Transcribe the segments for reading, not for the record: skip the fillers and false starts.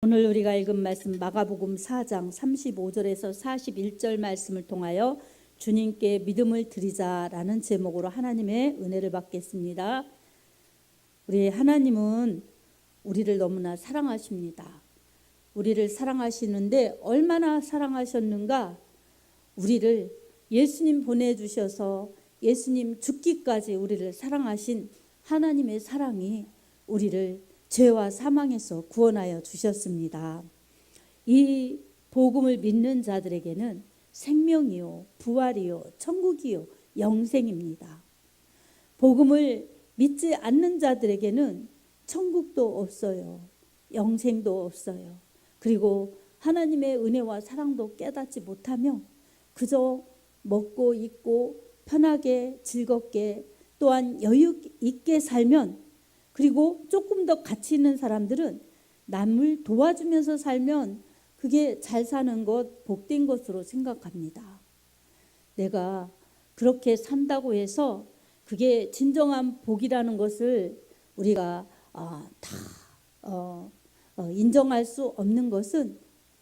오늘 우리가 읽은 말씀 마가복음 4장 35절에서 41절 말씀을 통하여 주님께 믿음을 드리자라는 제목으로 하나님의 은혜를 받겠습니다. 우리 하나님은 우리를 너무나 사랑하십니다. 우리를 사랑하시는데 얼마나 사랑하셨는가? 우리를 예수님 보내주셔서 예수님 죽기까지 우리를 사랑하신 하나님의 사랑이 우리를 죄와 사망에서 구원하여 주셨습니다. 이 복음을 믿는 자들에게는 생명이요, 부활이요, 천국이요, 영생입니다. 복음을 믿지 않는 자들에게는 천국도 없어요. 영생도 없어요. 그리고 하나님의 은혜와 사랑도 깨닫지 못하며 그저 먹고 입고 편하게 즐겁게 또한 여유 있게 살면, 그리고 조금 더 가치 있는 사람들은 남을 도와주면서 살면 그게 잘 사는 것, 복된 것으로 생각합니다. 내가 그렇게 산다고 해서 그게 진정한 복이라는 것을 우리가 인정할 수 없는 것은,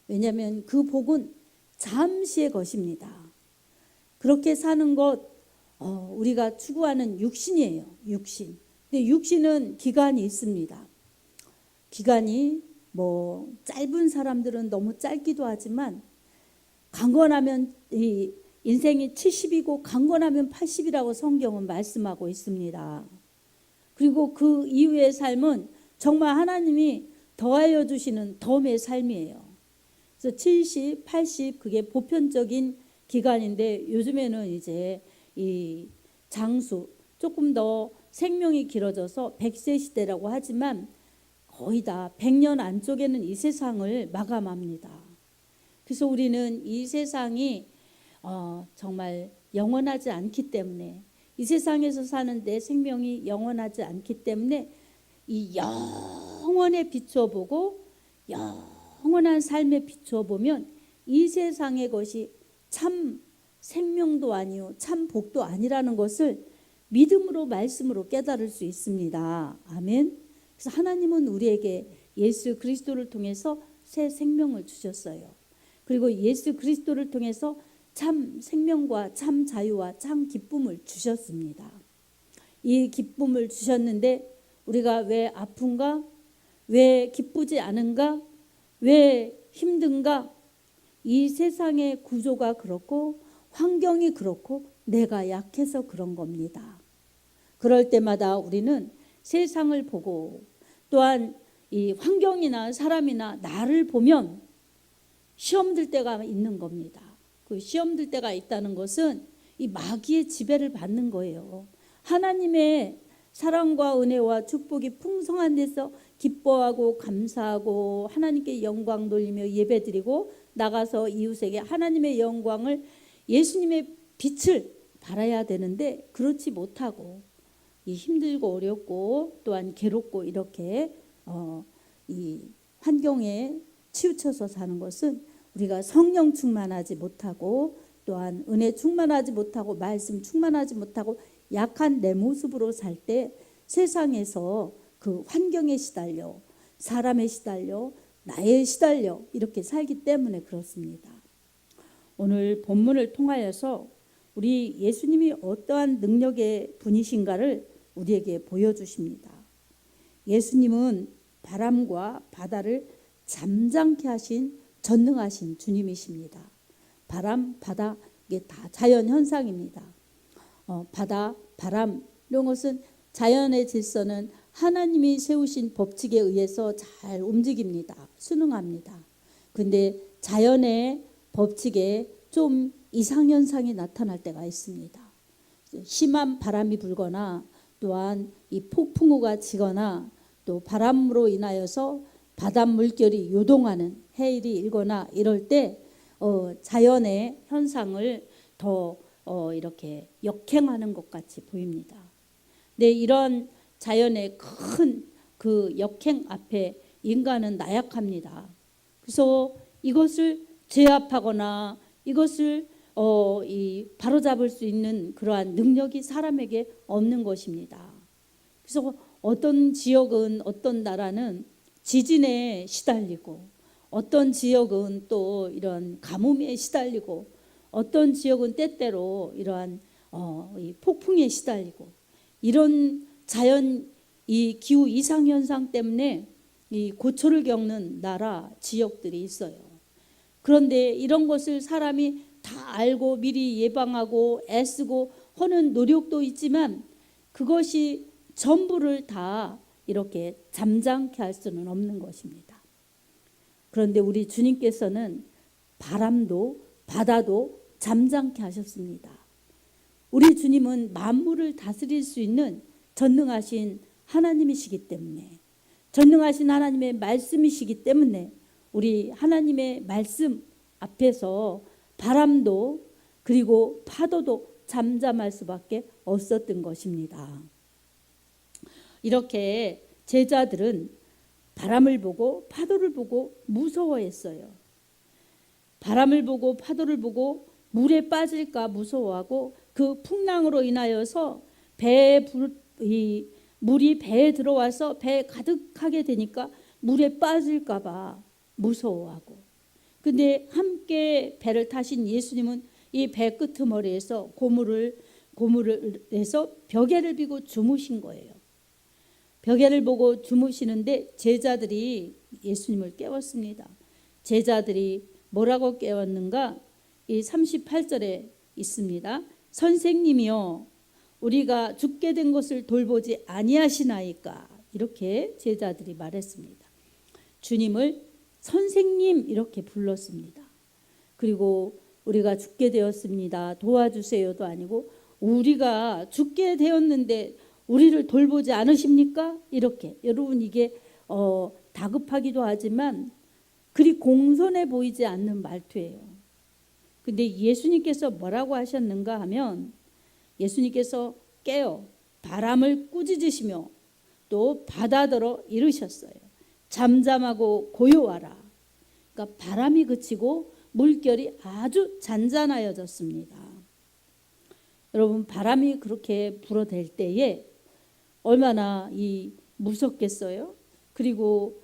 왜냐하면 그 복은 잠시의 것입니다. 그렇게 사는 것, 우리가 추구하는 육신이에요. 육신. 근데 육신은 기간이 있습니다. 기간이 짧은 사람들은 너무 짧기도 하지만 강건하면 이 인생이 70이고 강건하면 80이라고 성경은 말씀하고 있습니다. 그리고 그 이후의 삶은 정말 하나님이 더하여 주시는 덤의 삶이에요. 그래서 70, 80 그게 보편적인 기간인데, 요즘에는 이제 이 장수 조금 더 생명이 길어져서 100세 시대라고 하지만 거의 다 100년 안쪽에는 이 세상을 마감합니다. 그래서 우리는 이 세상이 정말 영원하지 않기 때문에, 이 세상에서 사는 내 생명이 영원하지 않기 때문에 이 영원에 비춰보고 영원한 삶에 비춰보면 이 세상의 것이 참 생명도 아니요 참 복도 아니라는 것을 믿음으로 말씀으로 깨달을 수 있습니다. 아멘. 그래서 하나님은 우리에게 예수 그리스도를 통해서 새 생명을 주셨어요. 그리고 예수 그리스도를 통해서 참 생명과 참 자유와 참 기쁨을 주셨습니다. 이 기쁨을 주셨는데 우리가 왜 아픈가? 왜 기쁘지 않은가? 왜 힘든가? 이 세상의 구조가 그렇고 환경이 그렇고 내가 약해서 그런 겁니다. 그럴 때마다 우리는 세상을 보고 또한 이 환경이나 사람이나 나를 보면 시험 들 때가 있는 겁니다. 그 시험 들 때가 있다는 것은 이 마귀의 지배를 받는 거예요. 하나님의 사랑과 은혜와 축복이 풍성한 데서 기뻐하고 감사하고 하나님께 영광 돌리며 예배드리고 나가서 이웃에게 하나님의 영광을, 예수님의 빛을 발해야 되는데 그렇지 못하고 이 힘들고 어렵고 또한 괴롭고 이렇게 이 환경에 치우쳐서 사는 것은 우리가 성령 충만하지 못하고 또한 은혜 충만하지 못하고 말씀 충만하지 못하고 약한 내 모습으로 살 때 세상에서 그 환경에 시달려, 사람에 시달려, 나에 시달려 이렇게 살기 때문에 그렇습니다. 오늘 본문을 통하여서 우리 예수님이 어떠한 능력의 분이신가를 우리에게 보여주십니다. 예수님은 바람과 바다를 잠잠케 하신 전능하신 주님이십니다. 바람, 바다 이게 다 자연 현상입니다. 바다, 바람 이런 것은 자연의 질서는 하나님이 세우신 법칙에 의해서 잘 움직입니다. 순응합니다. 근데 자연의 법칙에 좀 이상현상이 나타날 때가 있습니다. 심한 바람이 불거나 또한 이 폭풍우가 치거나 또 바람으로 인하여서 바닷물결이 요동하는 해일이 일거나 이럴 때 자연의 현상을 더 이렇게 역행하는 것 같이 보입니다. 근데 이런 자연의 큰 그 역행 앞에 인간은 나약합니다. 그래서 이것을 제압하거나 이것을 바로잡을 수 있는 그러한 능력이 사람에게 없는 것입니다. 그래서 어떤 지역은, 어떤 나라는 지진에 시달리고, 어떤 지역은 또 이런 가뭄에 시달리고, 어떤 지역은 때때로 이러한 이 폭풍에 시달리고, 이런 자연 이 기후 이상 현상 때문에 이 고초를 겪는 나라 지역들이 있어요. 그런데 이런 것을 사람이 다 알고 미리 예방하고 애쓰고 하는 노력도 있지만, 그것이 전부를 다 이렇게 잠잠케 할 수는 없는 것입니다. 그런데 우리 주님께서는 바람도 바다도 잠잠케 하셨습니다. 우리 주님은 만물을 다스릴 수 있는 전능하신 하나님이시기 때문에, 전능하신 하나님의 말씀이시기 때문에 우리 하나님의 말씀 앞에서 바람도 그리고 파도도 잠잠할 수밖에 없었던 것입니다. 이렇게 제자들은 바람을 보고 파도를 보고 무서워했어요. 바람을 보고 파도를 보고 물에 빠질까 무서워하고, 그 풍랑으로 인하여서 물이 배에 들어와서 배에 가득하게 되니까 물에 빠질까 봐 무서워하고, 근데 함께 배를 타신 예수님은 이 배 끄트머리에서 고무를 해서 벽에를 비고 주무신 거예요. 벽에를 보고 주무시는데 제자들이 예수님을 깨웠습니다. 제자들이 뭐라고 깨웠는가? 이 38절에 있습니다. 선생님이여, 우리가 죽게 된 것을 돌보지 아니하시나이까? 이렇게 제자들이 말했습니다. 주님을 선생님 이렇게 불렀습니다. 그리고 우리가 죽게 되었습니다, 도와주세요도 아니고, 우리가 죽게 되었는데 우리를 돌보지 않으십니까? 이렇게. 여러분, 이게 다급하기도 하지만 그리 공손해 보이지 않는 말투예요. 근데 예수님께서 뭐라고 하셨는가 하면, 예수님께서 깨어 바람을 꾸짖으시며 또 바다더러 이르셨어요. 잠잠하고 고요하라. 그러니까 바람이 그치고 물결이 아주 잔잔하여졌습니다. 여러분, 바람이 그렇게 불어댈 때에 얼마나 무섭겠어요? 그리고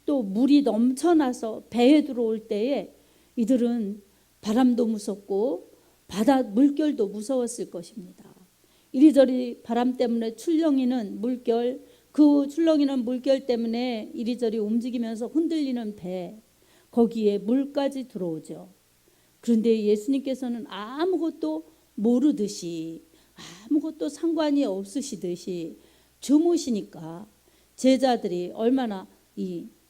또 물이 넘쳐나서 배에 들어올 때에 이들은 바람도 무섭고 바다 물결도 무서웠을 것입니다. 이리저리 바람 때문에 출렁이는 물결, 그 출렁이는 물결 때문에 이리저리 움직이면서 흔들리는 배, 거기에 물까지 들어오죠. 그런데 예수님께서는 아무것도 모르듯이, 아무것도 상관이 없으시듯이 주무시니까 제자들이 얼마나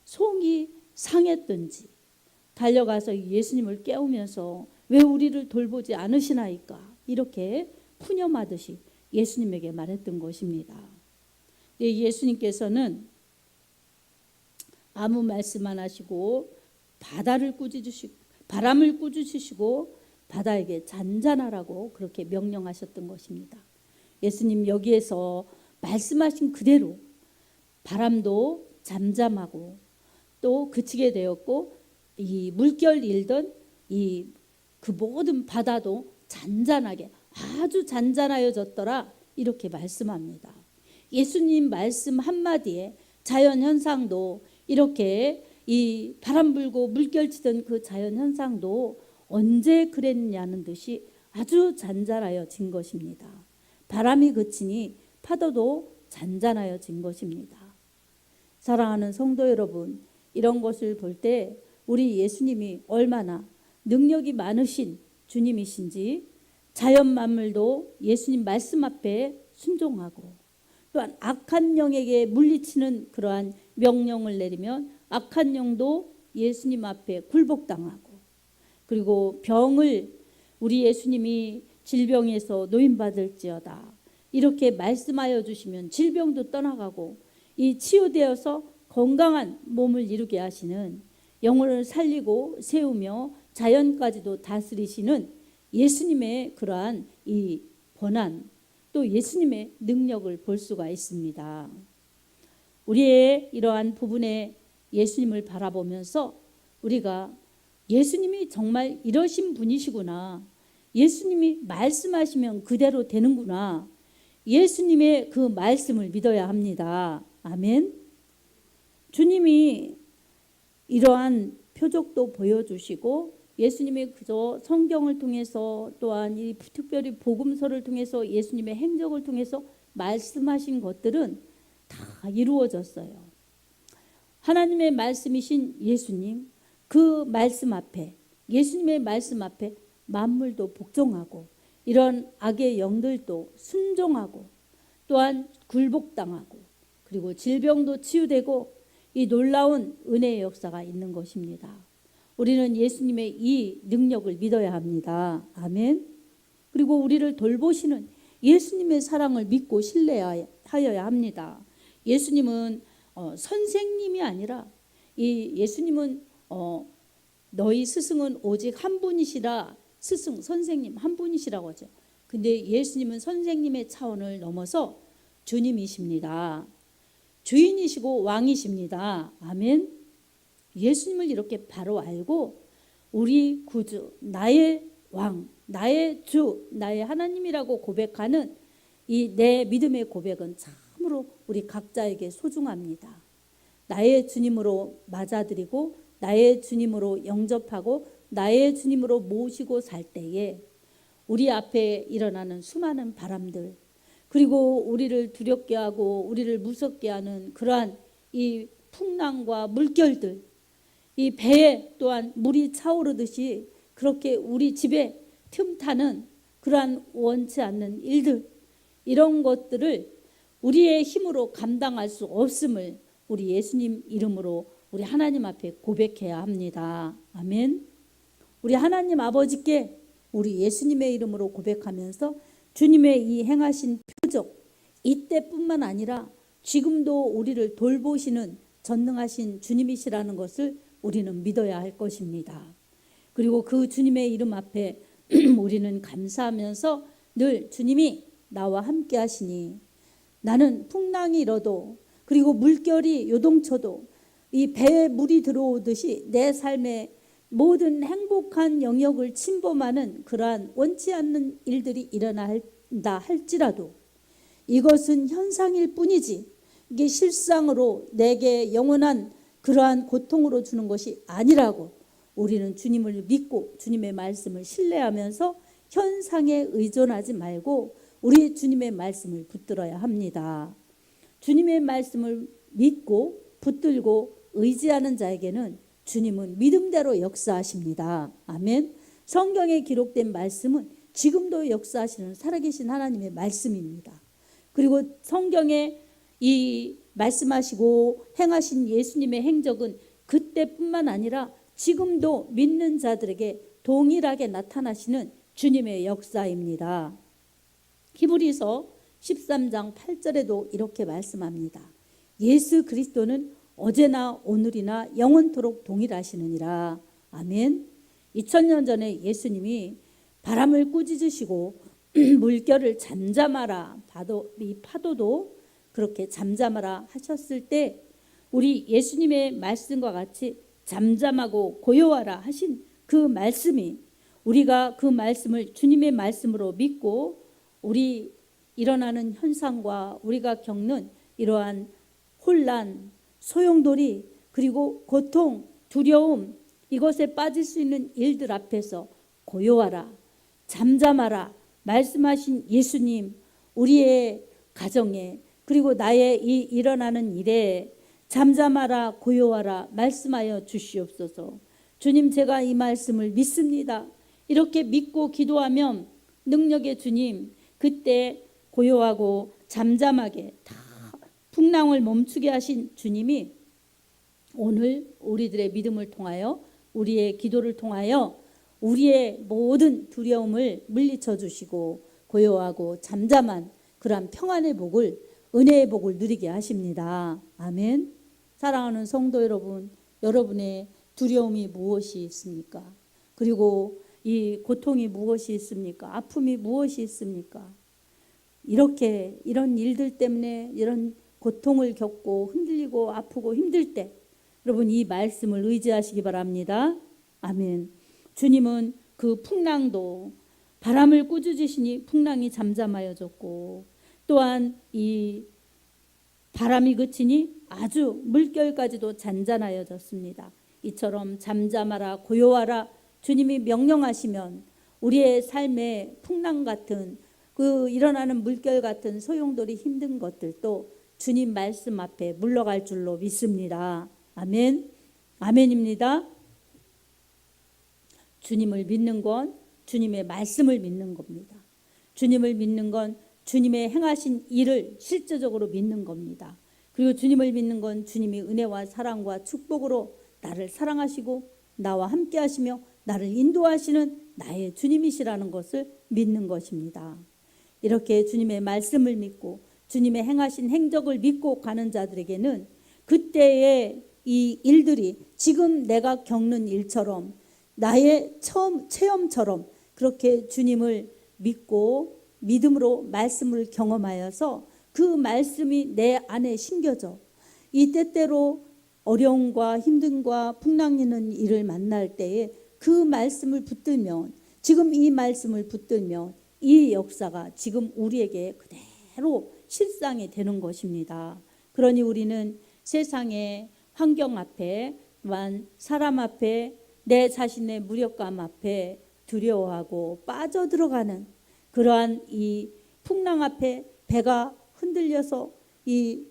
속이 상했던지 달려가서 예수님을 깨우면서 왜 우리를 돌보지 않으시나이까? 이렇게 푸념하듯이 예수님에게 말했던 것입니다. 예수님께서는 아무 말씀 안 하시고 바람을 꾸짖으시고 바다에게 잔잔하라고 그렇게 명령하셨던 것입니다. 예수님 여기에서 말씀하신 그대로 바람도 잠잠하고 또 그치게 되었고, 이 물결 일던 그 모든 바다도 잔잔하게 아주 잔잔하여졌더라, 이렇게 말씀합니다. 예수님 말씀 한마디에 자연 현상도 이렇게 이 바람 불고 물결 치던 그 자연 현상도 언제 그랬냐는 듯이 아주 잔잔하여진 것입니다. 바람이 그치니 파도도 잔잔하여진 것입니다. 사랑하는 성도 여러분, 이런 것을 볼 때 우리 예수님이 얼마나 능력이 많으신 주님이신지, 자연 만물도 예수님 말씀 앞에 순종하고, 또한 악한 영에게 물리치는 그러한 명령을 내리면 악한 영도 예수님 앞에 굴복당하고, 그리고 병을 우리 예수님이 질병에서 노인받을지어다 이렇게 말씀하여 주시면 질병도 떠나가고, 이 치유되어서 건강한 몸을 이루게 하시는, 영혼을 살리고 세우며 자연까지도 다스리시는 예수님의 그러한 이 권한, 또 예수님의 능력을 볼 수가 있습니다. 우리의 이러한 부분에 예수님을 바라보면서 우리가 예수님이 정말 이러신 분이시구나, 예수님이 말씀하시면 그대로 되는구나, 예수님의 그 말씀을 믿어야 합니다. 아멘. 주님이 이러한 표적도 보여주시고 예수님이 그저 성경을 통해서 또한 이 특별히 복음서를 통해서 예수님의 행적을 통해서 말씀하신 것들은 다 이루어졌어요. 하나님의 말씀이신 예수님, 그 말씀 앞에, 예수님의 말씀 앞에 만물도 복종하고 이런 악의 영들도 순종하고 또한 굴복당하고 그리고 질병도 치유되고 이 놀라운 은혜의 역사가 있는 것입니다. 우리는 예수님의 이 능력을 믿어야 합니다. 아멘. 그리고 우리를 돌보시는 예수님의 사랑을 믿고 신뢰하여야 합니다. 예수님은 선생님이 아니라 이 예수님은 너희 스승은 오직 한 분이시라, 스승 선생님 한 분이시라고 하죠. 근데 예수님은 선생님의 차원을 넘어서 주님이십니다. 주인이시고 왕이십니다. 아멘. 예수님을 이렇게 바로 알고 우리 구주, 나의 왕, 나의 주, 나의 하나님이라고 고백하는 이 내 믿음의 고백은 참으로 우리 각자에게 소중합니다. 나의 주님으로 맞아들이고 나의 주님으로 영접하고 나의 주님으로 모시고 살 때에 우리 앞에 일어나는 수많은 바람들, 그리고 우리를 두렵게 하고 우리를 무섭게 하는 그러한 이 풍랑과 물결들, 이 배에 또한 물이 차오르듯이 그렇게 우리 집에 틈타는 그러한 원치 않는 일들, 이런 것들을 우리의 힘으로 감당할 수 없음을 우리 예수님 이름으로 우리 하나님 앞에 고백해야 합니다. 아멘. 우리 하나님 아버지께 우리 예수님의 이름으로 고백하면서 주님의 이 행하신 표적, 이때뿐만 아니라 지금도 우리를 돌보시는 전능하신 주님이시라는 것을 우리는 믿어야 할 것입니다. 그리고 그 주님의 이름 앞에 우리는 감사하면서 늘 주님이 나와 함께 하시니 나는 풍랑이 일어도 그리고 물결이 요동쳐도 이 배에 물이 들어오듯이 내 삶에 모든 행복한 영역을 침범하는 그러한 원치 않는 일들이 일어난다 할지라도 이것은 현상일 뿐이지 이게 실상으로 내게 영원한 그러한 고통으로 주는 것이 아니라고 우리는 주님을 믿고 주님의 말씀을 신뢰하면서 현상에 의존하지 말고 우리 주님의 말씀을 붙들어야 합니다. 주님의 말씀을 믿고 붙들고 의지하는 자에게는 주님은 믿음대로 역사하십니다. 아멘. 성경에 기록된 말씀은 지금도 역사하시는 살아계신 하나님의 말씀입니다. 그리고 성경에 이 말씀하시고 행하신 예수님의 행적은 그때뿐만 아니라 지금도 믿는 자들에게 동일하게 나타나시는 주님의 역사입니다. 히브리서 13장 8절에도 이렇게 말씀합니다. 예수 그리스도는 어제나 오늘이나 영원토록 동일하시느니라. 아멘. 2000년 전에 예수님이 바람을 꾸짖으시고 물결을 잠잠하라, 이 파도도 그렇게 잠잠하라 하셨을 때 우리 예수님의 말씀과 같이 잠잠하고 고요하라 하신 그 말씀이 우리가 그 말씀을 주님의 말씀으로 믿고 우리 일어나는 현상과 우리가 겪는 이러한 혼란, 소용돌이, 그리고 고통, 두려움, 이것에 빠질 수 있는 일들 앞에서 고요하라, 잠잠하라 말씀하신 예수님, 우리의 가정에 그리고 나의 이 일어나는 일에 잠잠하라 고요하라 말씀하여 주시옵소서. 주님, 제가 이 말씀을 믿습니다. 이렇게 믿고 기도하면 능력의 주님, 그때 고요하고 잠잠하게 다 풍랑을 멈추게 하신 주님이 오늘 우리들의 믿음을 통하여 우리의 기도를 통하여 우리의 모든 두려움을 물리쳐 주시고 고요하고 잠잠한 그러한 평안의 복을, 은혜의 복을 누리게 하십니다. 아멘. 사랑하는 성도 여러분, 여러분의 두려움이 무엇이 있습니까? 그리고 이 고통이 무엇이 있습니까? 아픔이 무엇이 있습니까? 이런 일들 때문에 이런 고통을 겪고 흔들리고 아프고 힘들 때 여러분 이 말씀을 의지하시기 바랍니다. 아멘. 주님은 그 풍랑도 바람을 꾸짖으시니 풍랑이 잠잠하여졌고 또한 이 바람이 그치니 아주 물결까지도 잔잔하여졌습니다. 이처럼 잠잠하라 고요하라 주님이 명령하시면 우리의 삶의 풍랑 같은 그 일어나는 물결 같은 소용돌이 힘든 것들도 주님 말씀 앞에 물러갈 줄로 믿습니다. 아멘. 아멘입니다. 주님을 믿는 건 주님의 말씀을 믿는 겁니다. 주님을 믿는 건 주님의 행하신 일을 실제적으로 믿는 겁니다. 그리고 주님을 믿는 건 주님이 은혜와 사랑과 축복으로 나를 사랑하시고 나와 함께 하시며 나를 인도하시는 나의 주님이시라는 것을 믿는 것입니다. 이렇게 주님의 말씀을 믿고 주님의 행하신 행적을 믿고 가는 자들에게는 그때의 이 일들이 지금 내가 겪는 일처럼 나의 처음 체험처럼 그렇게 주님을 믿고 믿음으로 말씀을 경험하여서 그 말씀이 내 안에 심겨져 이 때때로 어려움과 힘듦과 풍랑이는 일을 만날 때에 그 말씀을 붙들면 지금 이 말씀을 붙들면 이 역사가 지금 우리에게 그대로 실상이 되는 것입니다. 그러니 우리는 세상의 환경 앞에 또한 사람 앞에 내 자신의 무력감 앞에 두려워하고 빠져들어가는 그러한 이 풍랑 앞에 배가 흔들려서 이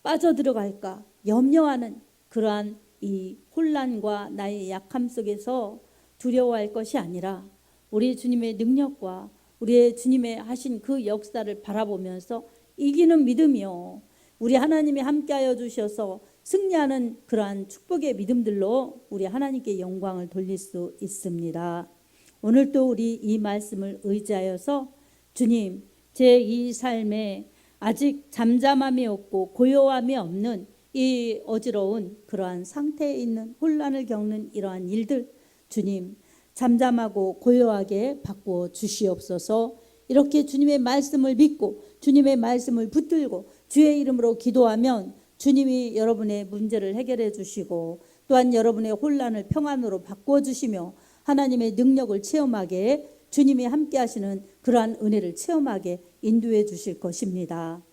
빠져들어갈까 염려하는 그러한 이 혼란과 나의 약함 속에서 두려워할 것이 아니라 우리 주님의 능력과 우리의 주님의 하신 그 역사를 바라보면서 이기는 믿음이요 우리 하나님이 함께하여 주셔서 승리하는 그러한 축복의 믿음들로 우리 하나님께 영광을 돌릴 수 있습니다. 오늘 또 우리 이 말씀을 의지하여서 주님 제 이 삶에 아직 잠잠함이 없고 고요함이 없는 이 어지러운 그러한 상태에 있는 혼란을 겪는 이러한 일들 주님 잠잠하고 고요하게 바꾸어 주시옵소서. 이렇게 주님의 말씀을 믿고 주님의 말씀을 붙들고 주의 이름으로 기도하면 주님이 여러분의 문제를 해결해 주시고 또한 여러분의 혼란을 평안으로 바꾸어 주시며 하나님의 능력을 체험하게 주님이 함께 하시는 그러한 은혜를 체험하게 인도해 주실 것입니다.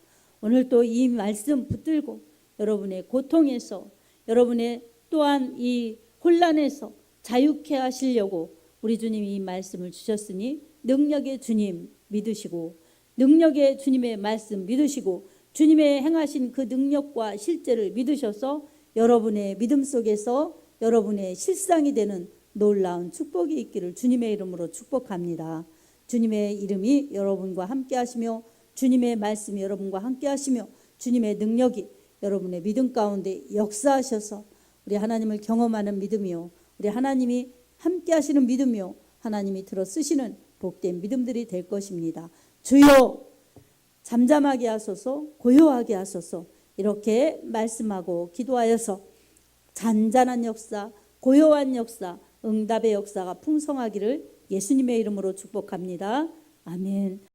오늘 또 이 말씀 붙들고 여러분의 고통에서 여러분의 또한 이 혼란에서 자유케 하시려고 우리 주님이 이 말씀을 주셨으니 능력의 주님 믿으시고 능력의 주님의 말씀 믿으시고 주님의 행하신 그 능력과 실제를 믿으셔서 여러분의 믿음 속에서 여러분의 실상이 되는 놀라운 축복이 있기를 주님의 이름으로 축복합니다. 주님의 이름이 여러분과 함께 하시며 주님의 말씀이 여러분과 함께 하시며 주님의 능력이 여러분의 믿음 가운데 역사하셔서 우리 하나님을 경험하는 믿음이요 우리 하나님이 함께 하시는 믿음이요 하나님이 들어 쓰시는 복된 믿음들이 될 것입니다. 주여 잠잠하게 하소서 고요하게 하소서 이렇게 말씀하고 기도하여서 잔잔한 역사 고요한 역사 응답의 역사가 풍성하기를 예수님의 이름으로 축복합니다. 아멘.